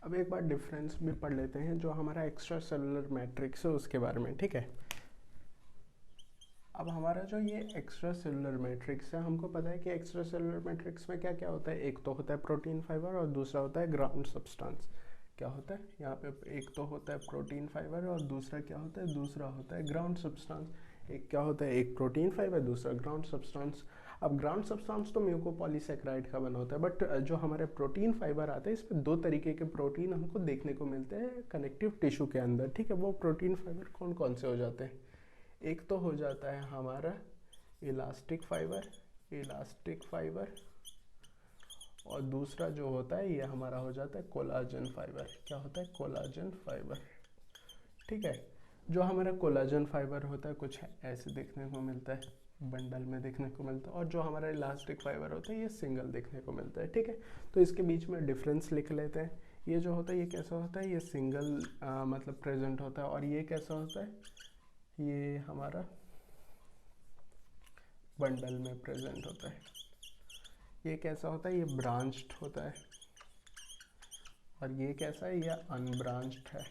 अब एक बार डिफरेंस भी पढ़ लेते हैं, जो हमारा एक्स्ट्रा सेलुलर मैट्रिक्स है उसके बारे में, ठीक है। अब हमारा जो ये एक्स्ट्रा सेलुलर मैट्रिक्स है, हमको पता है कि एक्स्ट्रा सेलुलर मैट्रिक्स में क्या क्या होता है। एक तो होता है प्रोटीन फाइबर और दूसरा होता है ग्राउंड सब्सटेंस। क्या होता है यहाँ पे, एक तो होता है प्रोटीन फाइबर और दूसरा क्या होता है, दूसरा होता है ग्राउंड सब्सटेंस। एक क्या होता है, एक प्रोटीन फाइबर, दूसरा ग्राउंड सब्सटेंस। अब ग्राउंड सब्सटेंस तो म्यूकोपॉलीसेकेराइड का बना होता है, बट जो हमारे प्रोटीन फाइबर आते हैं इसमें दो तरीके के प्रोटीन हमको देखने को मिलते हैं कनेक्टिव टिश्यू के अंदर, ठीक है। वो प्रोटीन फाइबर कौन कौन से हो जाते हैं, एक तो हो जाता है हमारा इलास्टिक फाइबर, इलास्टिक फाइबर, और दूसरा जो होता है ये हमारा हो जाता है कोलाजन फाइबर। क्या होता है, कोलाजन फाइबर, ठीक है। जो हमारा कोलाजन फाइबर होता है कुछ ऐसे देखने को मिलता है, बंडल में देखने को मिलता है, और जो हमारा इलास्टिक फाइबर होता है ये सिंगल देखने को मिलता है, ठीक है। तो इसके बीच में डिफरेंस लिख लेते हैं। ये जो होता है ये कैसा होता है, ये सिंगल मतलब प्रेजेंट होता है, और ये कैसा होता है, ये हमारा बंडल में प्रेजेंट होता है। ये कैसा होता है, ये ब्रांच्ड होता है, और ये कैसा है, ये अनब्रांच्ड है,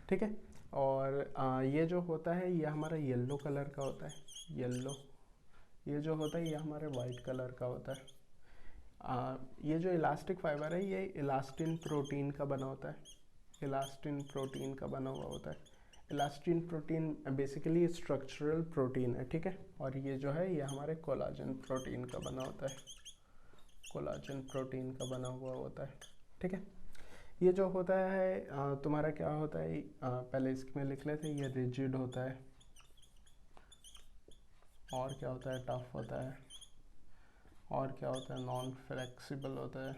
ठीक है। और ये जो होता है ये हमारा येलो कलर का होता है, येलो। ये जो होता है ये हमारे वाइट कलर का होता है। ये जो इलास्टिक फाइबर है ये इलास्टिन प्रोटीन का बना होता है, इलास्टिन प्रोटीन का बना हुआ होता है। Elastin protein basically structural protein है, ठीक है। और ये जो है ये हमारे कोलाजन प्रोटीन का बना होता है, कोलाजन प्रोटीन का बना हुआ होता है, ठीक है। ये जो होता है तुम्हारा क्या होता है, पहले इसमें लिख लेते हैं, ये रिजिड होता है, और क्या होता है, टफ होता है, और क्या होता है, नॉन फ्लेक्सिबल होता है,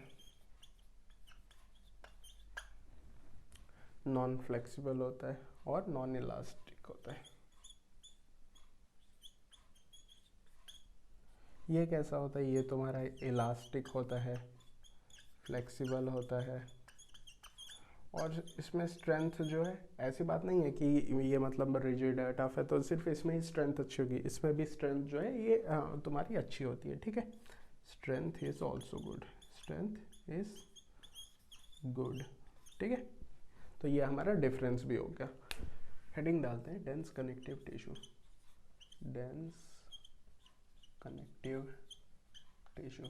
नॉन फ्लेक्सिबल होता है, और नॉन इलास्टिक होता है। ये कैसा होता है, ये तुम्हारा इलास्टिक होता है, फ्लेक्सिबल होता है, और इसमें स्ट्रेंथ जो है, ऐसी बात नहीं है कि ये मतलब रिजिड है, टफ है, तो सिर्फ इसमें ही स्ट्रेंथ अच्छी होगी, इसमें भी स्ट्रेंथ जो है ये तुम्हारी अच्छी होती है, ठीक है। Strength is also good, strength is good, ठीक है। तो ये हमारा डिफरेंस भी हो गया। हेडिंग डालते हैं, dense connective tissue, dense connective tissue.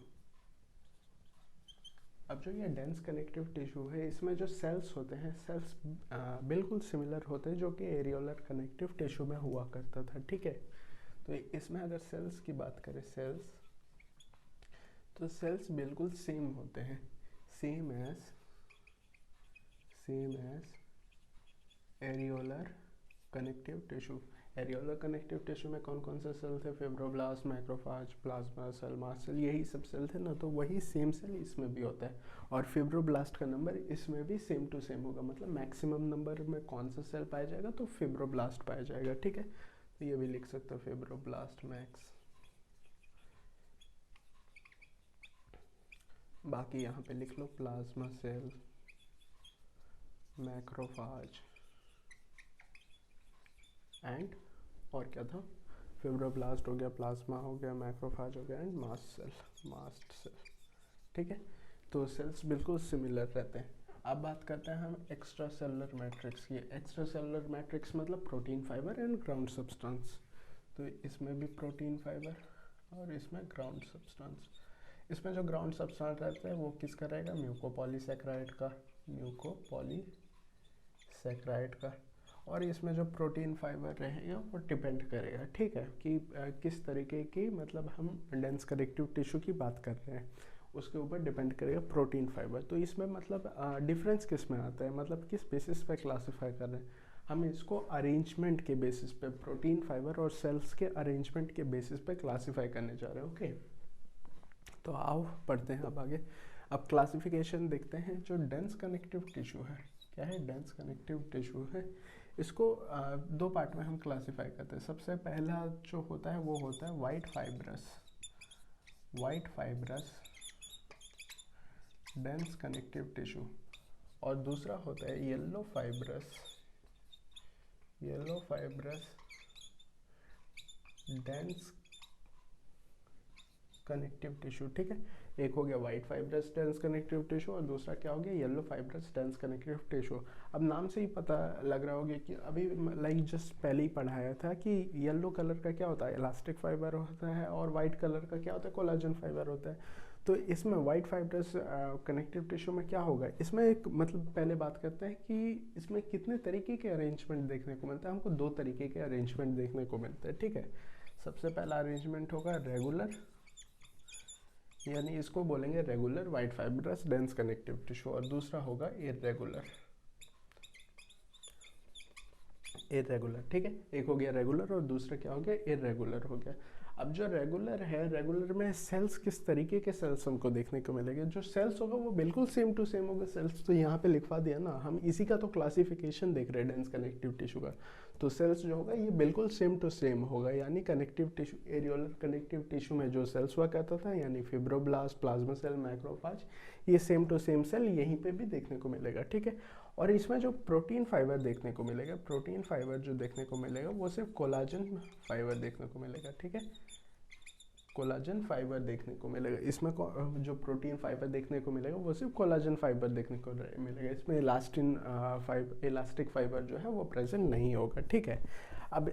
अब जो ये डेंस कनेक्टिव टिश्यू है इसमें जो सेल्स होते हैं, सेल्स बिल्कुल सिमिलर होते हैं जो कि एरियोलर कनेक्टिव टिश्यू में हुआ करता था, ठीक है। तो इसमें अगर सेल्स की बात करें, सेल्स, तो सेल्स बिल्कुल सेम होते हैं, same as areolar connective tissue. Areolar connective tissue में कौन कौन से सेल थे, fibroblast, macrophage, plasma cell, mast cell, यही सब सेल थे ना। तो वही सेम सेल इसमें भी होता है, और फिब्रोब्लास्ट का नंबर इसमें भी सेम टू सेम होगा, मतलब मैक्सिमम नंबर में कौन सा सेल पाया जाएगा, तो फिब्रोब्लास्ट पाया जाएगा, ठीक है। तो ये भी लिख सकते हो, फिब्रोब्लास्ट मैक्स। बाकी यहाँ पे लिख लो प्लाज्मा सेल, मैक्रोफाज एंड, और क्या था, फिब्रोब्लास्ट हो गया, प्लाज्मा हो गया, मैक्रोफाज हो गया, एंड मास्ट सेल, ठीक है। तो सेल्स बिल्कुल सिमिलर रहते हैं। अब बात करते हैं हम एक्स्ट्रा सेलुलर मैट्रिक्स की। एक्स्ट्रा सेलुलर मैट्रिक्स मतलब protein fibre and ground substance. तो इसमें भी प्रोटीन फाइबर और इसमें ग्राउंड सब्सटेंस। इसमें जो ग्राउंड सब्सटेंस रहता है वो किसका रहेगा, म्यूकोपॉलीसेकेराइड का, म्यूकोपॉलीसेकेराइड का। और इसमें जो प्रोटीन फाइबर रहेगा वो डिपेंड करेगा, ठीक है, कि किस तरीके की, मतलब हम डेंस कनेक्टिव टिश्यू की बात कर रहे हैं उसके ऊपर डिपेंड करेगा प्रोटीन फाइबर। तो इसमें मतलब डिफरेंस किस में आता है, मतलब किस बेसिस पे क्लासीफाई कर रहे हैं हम इसको, अरेंजमेंट के बेसिस पे, प्रोटीन फाइबर और सेल्स के अरेंजमेंट के बेसिस पे क्लासीफाई करने जा रहे हैं, ओके। तो आओ पढ़ते हैं अब आगे। अब क्लासिफिकेशन देखते हैं। जो डेंस कनेक्टिव टिश्यू है, क्या है, डेंस कनेक्टिव टिश्यू है, इसको दो पार्ट में हम क्लासिफाई करते हैं। सबसे पहला जो होता है वो होता है white fibrous, white fibrous dense connective tissue, और दूसरा होता है yellow fibrous, yellow fibrous dense connective tissue, ठीक है। एक हो गया white fibrous dense connective tissue और दूसरा क्या हो गया yellow fibrous dense connective tissue. अब नाम से ही पता लग रहा होगा कि अभी लाइक जस्ट पहले ही पढ़ाया था कि येलो कलर का क्या होता है, इलास्टिक फाइबर होता है, और वाइट कलर का क्या होता है, कोलाजन फाइबर होता है। तो इसमें वाइट फाइब्रस कनेक्टिव टिश्यू में क्या होगा, इसमें एक मतलब पहले बात करते हैं कि इसमें कितने तरीके के अरेंजमेंट देखने को मिलता है। हमको दो तरीके के अरेंजमेंट देखने को मिलते हैं, ठीक है। सबसे पहला अरेंजमेंट होगा रेगुलर, यानी इसको बोलेंगे regular white fibrous dense connective tissue, और दूसरा होगा इर्रेगुलर, इरेगुलर, ठीक है। एक हो गया रेगुलर और दूसरा क्या हो गया, इरेगुलर हो गया। अब जो रेगुलर है, रेगुलर में सेल्स किस तरीके के सेल्स हमको देखने को मिलेंगे, जो सेल्स होगा वो बिल्कुल सेम टू सेम होगा। सेल्स तो यहाँ पे लिखवा दिया ना, हम इसी का तो क्लासिफिकेशन देख रहे हैं डेंस कनेक्टिव टिश्यू का। तो सेल्स जो होगा ये बिल्कुल सेम टू सेम होगा, यानी connective tissue, areolar connective tissue में जो सेल्स हुआ करता था, यानी फिब्रोब्लास्ट, प्लाज्मा सेल, मैक्रोफाज, ये सेम टू सेम सेल यहीं पे भी देखने को मिलेगा, ठीक है। और इसमें जो प्रोटीन फाइबर देखने को मिलेगा, प्रोटीन फाइबर जो देखने को मिलेगा वो सिर्फ कोलाजन फाइबर देखने को मिलेगा, ठीक है। कोलाजन फाइबर देखने को मिलेगा इसमें, जो प्रोटीन फाइबर देखने को मिलेगा वो सिर्फ कोलाजन फाइबर देखने को मिलेगा। इसमें इलास्टिक फाइबर जो है वो प्रेजेंट नहीं होगा, ठीक है। अब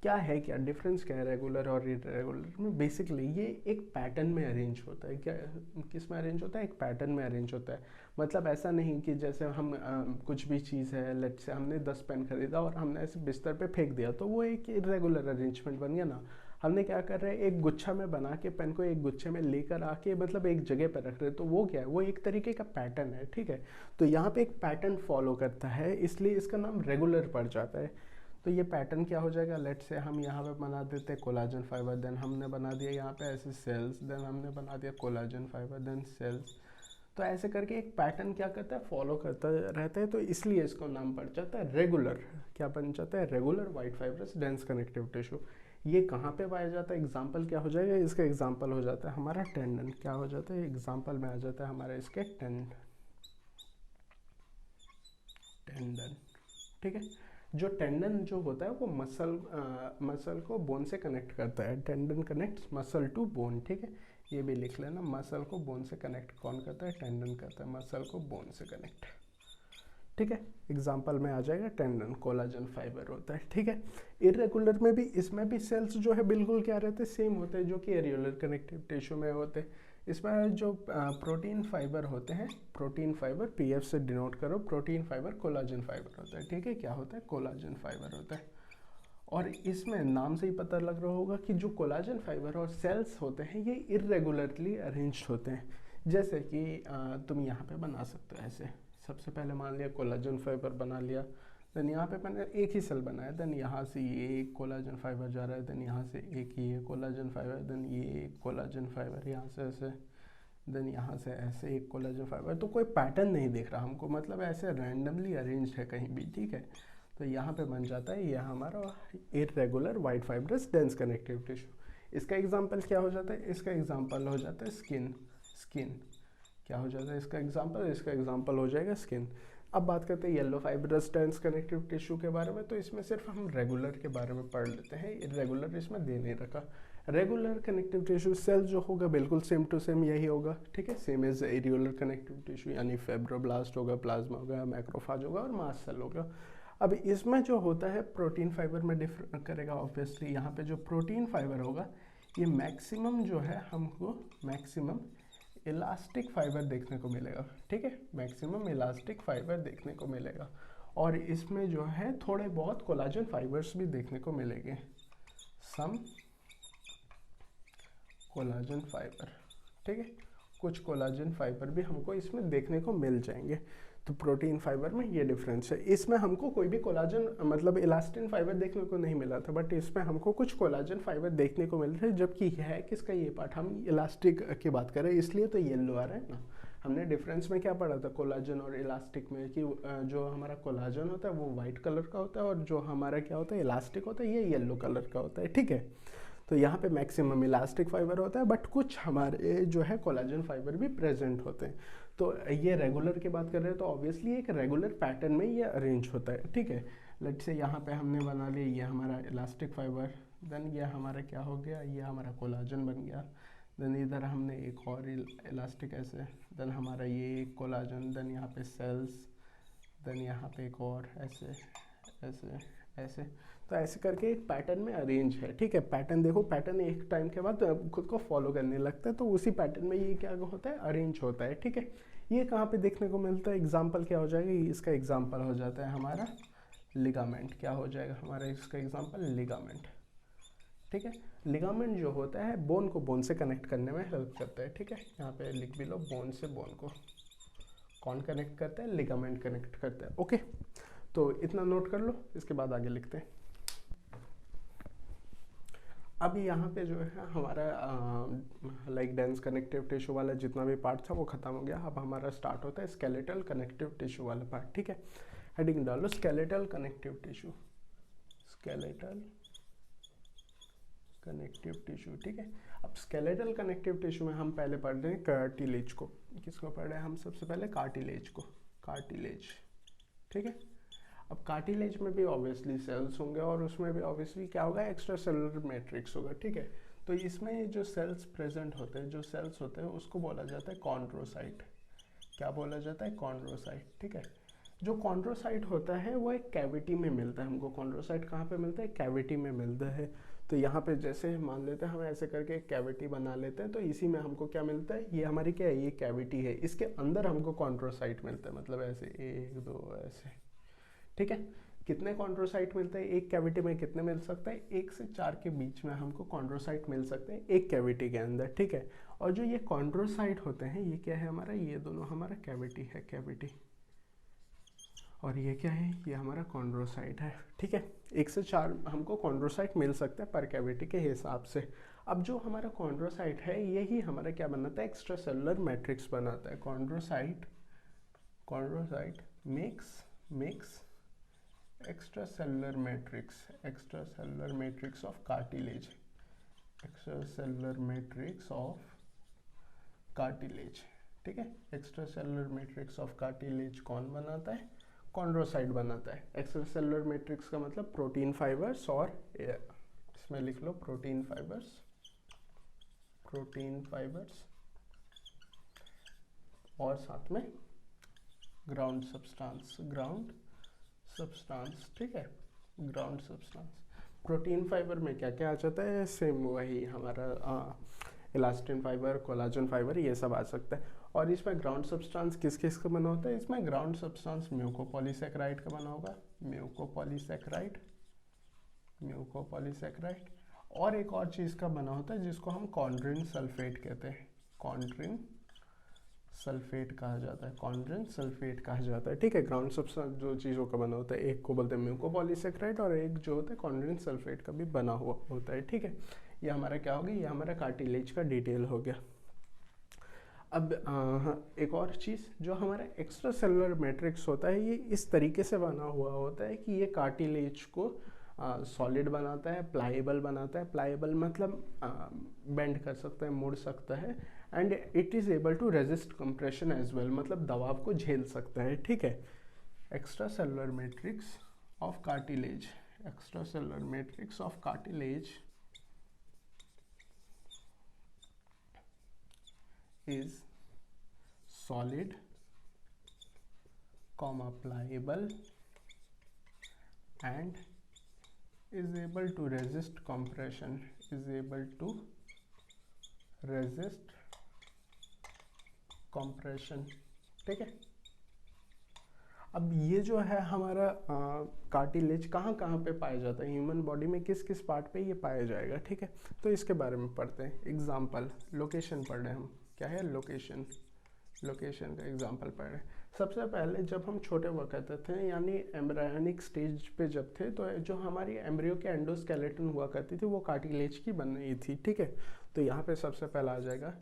क्या है, क्या डिफरेंस क्या है रेगुलर और इरेगुलर में। बेसिकली ये एक पैटर्न में अरेंज होता है। क्या किस में अरेंज होता है, एक पैटर्न में अरेंज होता है। मतलब ऐसा नहीं कि जैसे हम कुछ भी चीज़ है, लेट से हमने 10 पेन खरीदा और हमने ऐसे बिस्तर पे फेंक दिया, तो वो एक इरेगुलर अरेंजमेंट बन गया ना। हमने क्या कर रहे हैं, एक गुच्छा में बना के पेन को एक गुच्छे में लेकर आके मतलब एक जगह पर रख रहे हैं, तो वो क्या है, वो एक तरीके का पैटर्न है, ठीक है। तो यहाँ पे एक पैटर्न फॉलो करता है, इसलिए इसका नाम रेगुलर पड़ जाता है। तो ये पैटर्न क्या हो जाएगा, लेट से हम यहाँ पे बना देते हैं कोलाजन फाइबर, देन हमने बना दिया यहाँ पे ऐसे सेल्स, देन हमने बना दिया कोलाजन फाइबर, देन सेल्स। तो ऐसे करके एक पैटर्न क्या करता है, फॉलो करता रहता है, तो इसलिए इसको नाम पड़ जाता है रेगुलर। क्या बन जाता है, regular white fibrous dense connective tissue. ये कहाँ पे पाया जाता है, एग्जाम्पल क्या हो जाएगा, इसका एग्जाम्पल हो जाता है हमारा टेंडन। क्या हो जाता है, एग्जाम्पल में आ जाता है हमारा इसके टेंडन, ठीक है। जो टेंडन जो होता है वो मसल को बोन से कनेक्ट करता है। Tendon connects muscle to bone, ठीक है। ये भी लिख लेना, मसल को बोन से कनेक्ट कौन करता है, टेंडन करता है, मसल को बोन से कनेक्ट, ठीक है। एग्जाम्पल में आ जाएगा टेंडन, कोलाजन फाइबर होता है, ठीक है। इरेगुलर में भी, इसमें भी सेल्स जो है बिल्कुल क्या रहते हैं, सेम होते हैं, जो कि एरियोलर कनेक्टिव टिश्यू में होते हैं। इसमें जो प्रोटीन फाइबर होते हैं, प्रोटीन फाइबर पीएफ से डिनोट करो, प्रोटीन फाइबर कोलाजन फाइबर होता है, ठीक है। क्या होता है, कोलाजन फाइबर होता है। और इसमें नाम से ही पता लग रहा होगा कि जो कोलाजन फाइबर और सेल्स होते हैं ये इरेगुलरली अरेंज्ड होते हैं। जैसे कि तुम यहाँ पे बना सकते हो ऐसे, सबसे पहले मान लिया कोलाजन फाइबर बना लिया, देन यहाँ पे मैंने एक ही सेल बनाया, देन यहाँ से ये एक कोलाजन फाइबर जा रहा है, देन यहाँ से एक ये कोलाजन फाइबर, देन ये एक कोलाजन फाइबर यहाँ से ऐसे, देन यहाँ से ऐसे एक कोलाजन फाइबर। तो कोई पैटर्न नहीं दिख रहा हमको, मतलब ऐसे रैंडमली अरेंज्ड है कहीं भी, ठीक है। तो यहाँ पे बन जाता है ये हमारा irregular white fibrous dense connective tissue. इसका एग्जाम्पल क्या हो जाता है, इसका एग्जाम्पल हो जाता है स्किन। स्किन क्या हो जाता है इसका एग्जाम्पल, इसका एग्जाम्पल हो जाएगा स्किन। अब बात करते हैं yellow fibrous dense connective tissue के बारे में। तो इसमें सिर्फ हम रेगुलर के बारे में पढ़ लेते हैं, इरेगुलर इसमें दे नहीं रखा। रेगुलर कनेक्टिव टिश्यू सेल जो होगा बिल्कुल सेम टू सेम यही होगा, ठीक है। Same as areolar connective tissue, यानी फेब्रोब्लास्ट होगा, प्लाज्मा होगा, मैक्रोफाज होगा और मास्ट सेल होगा। अब इसमें जो होता है प्रोटीन फाइबर में डिफर करेगा ऑब्वियसली। यहाँ पे जो प्रोटीन फाइबर होगा ये मैक्सिमम जो है हमको मैक्सिमम इलास्टिक फाइबर देखने को मिलेगा, ठीक है। मैक्सिमम इलास्टिक फाइबर देखने को मिलेगा, और इसमें जो है थोड़े बहुत कोलाजन फाइबर्स भी देखने को मिलेंगे, सम कोलाजन फाइबर, ठीक है। कुछ कोलाजन फाइबर भी हमको इसमें देखने को मिल जाएंगे। तो प्रोटीन फाइबर में ये डिफरेंस है। इसमें हमको कोई भी कोलाजन मतलब इलास्टिन फाइबर देखने को नहीं मिला था, बट इसमें हमको कुछ कोलाजन फाइबर देखने को मिल रहे हैं। जबकि है किसका ये पार्ट, हम इलास्टिक की बात करें इसलिए तो येलो आ रहा है ना। हमने डिफरेंस में क्या पढ़ा था कोलाजन और इलास्टिक में, कि जो हमारा कोलाजन होता है वो वाइट कलर का होता है और जो हमारा क्या होता है इलास्टिक होता है ये येलो कलर का होता है, ठीक है। तो यहाँ पे मैक्सिमम इलास्टिक फाइबर होता है, बट कुछ हमारे जो है कोलाजन फाइबर भी प्रेजेंट होते हैं। तो ये रेगुलर की बात कर रहे हैं तो ऑब्वियसली एक रेगुलर पैटर्न में ये अरेंज होता है, ठीक है। लेट से यहाँ पे हमने बना लिया ये हमारा इलास्टिक फाइबर, देन ये हमारा क्या हो गया, ये हमारा कोलाजन बन गया, देन इधर हमने एक और इलास्टिक ऐसे, देन हमारा ये एक कोलाजन, देन यहाँ पे सेल्स, देन यहाँ पे एक और ऐसे ऐसे ऐसे। तो ऐसे करके एक पैटर्न में अरेंज है, ठीक है। पैटर्न देखो, पैटर्न एक टाइम के बाद खुद को फॉलो करने लगता है, तो उसी पैटर्न में ये क्या होता है, अरेंज होता है, ठीक है। ये कहाँ पे देखने को मिलता है, एग्जाम्पल क्या हो जाएगा, इसका एग्जाम्पल हो जाता है हमारा लिगामेंट। क्या हो जाएगा हमारा इसका एग्जाम्पल, लिगामेंट, ठीक है। लिगामेंट जो होता है बोन को बोन से कनेक्ट करने में हेल्प करता है, ठीक है। यहाँ पे लिख भी लो, बोन से बोन को कौन कनेक्ट करता है, लिगामेंट कनेक्ट करता है, ओके। तो इतना नोट कर लो, इसके बाद आगे लिखते हैं। अब यहाँ पे जो है हमारा लाइक डेंस कनेक्टिव टिश्यू वाला जितना भी पार्ट था वो खत्म हो गया। अब हमारा स्टार्ट होता है स्केलेटल कनेक्टिव टिश्यू वाला पार्ट, ठीक है। हेडिंग डालो skeletal connective tissue, skeletal connective tissue, ठीक है। अब स्केलेटल कनेक्टिव टिश्यू में हम पहले पढ़ रहे हैं कार्टिलेज को। किसको पढ़ रहे हैं हम सबसे पहले, कार्टिलेज को, कार्टिलेज, ठीक है। अब कार्टिलेज में भी ऑब्वियसली सेल्स होंगे और उसमें भी ऑब्वियसली क्या होगा, एक्स्ट्रा सेलुलर मैट्रिक्स होगा, ठीक है। तो इसमें जो सेल्स प्रेजेंट होते हैं, जो सेल्स होते हैं उसको बोला जाता है कॉन्ड्रोसाइट। क्या बोला जाता है, कॉन्ड्रोसाइट, ठीक है। जो कॉन्ड्रोसाइट होता है वो एक कैविटी में मिलता है हमको। कॉन्ड्रोसाइट कहाँ पे मिलता है, कैविटी में मिलता है। तो यहाँ पे जैसे मान लेते हैं हम ऐसे करके एक कैविटी बना लेते हैं, तो इसी में हमको क्या मिलता है, ये हमारी क्या है, ये कैविटी है, इसके अंदर हमको कॉन्ड्रोसाइट मिलता है, मतलब ऐसे 1 2 ऐसे, ठीक है। कितने कॉन्ड्रोसाइट मिलते हैं एक कैविटी में, कितने मिल सकते हैं, 1 से 4 के बीच में हमको कॉन्ड्रोसाइट मिल सकते हैं एक कैविटी के अंदर, ठीक है। और जो ये कॉन्ड्रोसाइट होते हैं ये क्या है हमारा, ये दोनों हमारा कैविटी है, कैविटी, और ये क्या है, ये हमारा कॉन्ड्रोसाइट है, ठीक है। 1 से 4 हमको कॉन्ड्रोसाइट मिल सकता है पर कैविटी के हिसाब से। अब जो हमारा कॉन्ड्रोसाइट है यही हमारा क्या बनाता है, एक्स्ट्रा सेलुलर मैट्रिक्स बनाता है। Chondrocyte, chondrocyte makes extracellular matrix, extracellular matrix of cartilage, extracellular matrix of cartilage, ठीक है। extracellular matrix of cartilage कौन बनाता है, कॉन्ड्रोसाइट बनाता है। extracellular matrix का मतलब प्रोटीन फाइबर्स, और इसमें लिख लो प्रोटीन फाइबर्स, प्रोटीन फाइबर्स, और साथ में ग्राउंड सब्सटेंस, ग्राउंड सब्सटेंस, ठीक है, ग्राउंड सब्सटेंस। प्रोटीन फाइबर में क्या क्या आ जाता है, सेम वही हमारा इलास्टिन फाइबर, कोलाजन फाइबर, ये सब आ सकता है। और इसमें ग्राउंड सब्सटेंस किस किस का बना होता है, इसमें ग्राउंड सब्सटेंस म्यूकोपॉलीसेकेराइड का बना होगा, म्यूकोपॉलीसेकेराइड, म्यूकोपॉलीसेकेराइड। और एक और चीज़ का बना होता है जिसको हम कॉन्ड्रिन सल्फेट कहते हैं, कॉन्ड्रिन सल्फेट कहा जाता है, कॉन्ड्रिन सल्फेट कहा जाता है, ठीक है। ग्राउंड सब्सटेंस जो चीज़ों का बना होता है, एक को बोलते हैं म्यूकोपॉलीसेकेराइड और एक जो होता है कॉन्ड्रिन सल्फेट का भी बना हुआ होता है, ठीक है। ये हमारा क्या हो गया, ये हमारा कार्टिलेज का डिटेल हो गया। अब एक और चीज़, जो हमारा एक्स्ट्रा सेलुलर मैट्रिक्स होता है ये इस तरीके से बना हुआ होता है कि ये कार्टिलेज को सॉलिड बनाता है, प्लाएबल बनाता है। प्लाएबल मतलब बेंड कर सकता है, मुड़ सकता है, and it is able to resist compression as well, मतलब दबाव को झेल सकता है, ठीक है। Extra cellular matrix of cartilage, extra cellular matrix of cartilage is solid, pliable and is able to resist compression, is able to resist compression, ठीक है। अब ये जो है हमारा कार्टिलेज कहाँ कहाँ पे पाया जाता है, ह्यूमन बॉडी में किस किस पार्ट पे ये पाया जाएगा, ठीक है। तो इसके बारे में पढ़ते हैं। एग्जाम्पल, लोकेशन पढ़ रहे हैं हम, क्या है लोकेशन, लोकेशन का एग्जाम्पल पढ़ रहे हैं। सबसे पहले जब हम छोटे हुआ करते थे, यानी एम्ब्रायोनिक स्टेज पे जब थे, तो जो हमारी एम्ब्रियो के एंडोस्केलेटन हुआ करती थी वो कार्टिलेज की बन रही थी, ठीक है। तो यहाँ पे सबसे पहला आ जाएगा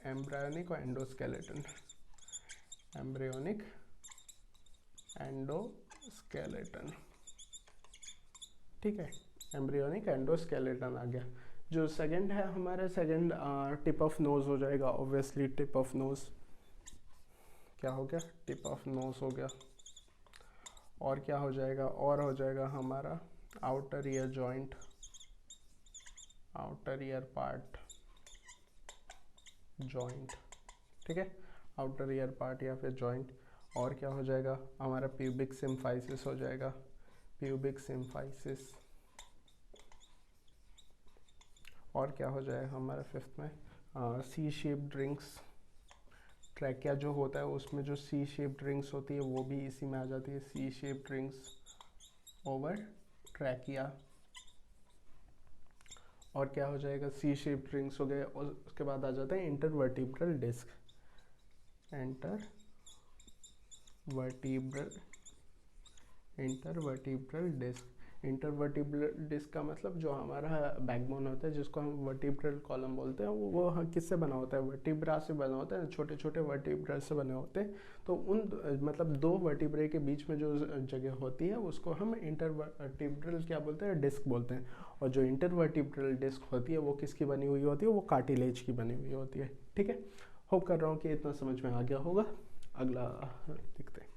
एम्ब्रायोनिक और एंडोस्केलेटन, एम्ब्रियोनिक एंडोस्केलेटन, ठीक है। एम्ब्रियोनिक एंडोस्केलेटन आ गया। जो सेकंड है हमारा, सेकंड टिप ऑफ नोज हो जाएगा, ऑब्वियसली टिप ऑफ नोज, क्या हो गया, टिप ऑफ नोज हो गया। और क्या हो जाएगा, और हो जाएगा हमारा outer ear joint, outer ear part, joint, ठीक है, आउटर ईयर पार्ट या फिर जॉइंट। और क्या हो जाएगा हमारा प्यूबिक सिम्फाइसिस हो जाएगा, प्यूबिक सिम्फाइसिस। और क्या हो जाएगा हमारा फिफ्थ में सी शेप्ड रिंग्स, ट्रैकिया जो होता है उसमें जो सी शेप्ड रिंग्स होती है वो भी इसी में आ जाती है, C shaped rings over trachea. और क्या हो जाएगा सी शेप्ड रिंग्स हो गए, और उसके बाद आ जाता है intervertebral disc, intervertebral disc. Intervertebral disc का मतलब जो हमारा बैकबोन होता है जिसको हम वर्टिब्रल कॉलम बोलते हैं, वो किससे बना होता है, वर्टिब्रा से बना होता है, छोटे छोटे वर्टिब्रा से बने होते हैं। तो उन मतलब दो वर्टिब्रे के बीच में जो जगह होती है उसको हम इंटरवर्टिब्रल क्या बोलते हैं, डिस्क बोलते हैं। और जो इंटरवर्टिब्रल डिस्क होती है वो किसकी बनी हुई होती है, वो कार्टिलेज की बनी हुई होती है, ठीक है। होप कर रहा हूँ कि इतना समझ में आ गया होगा। अगला देखते हैं।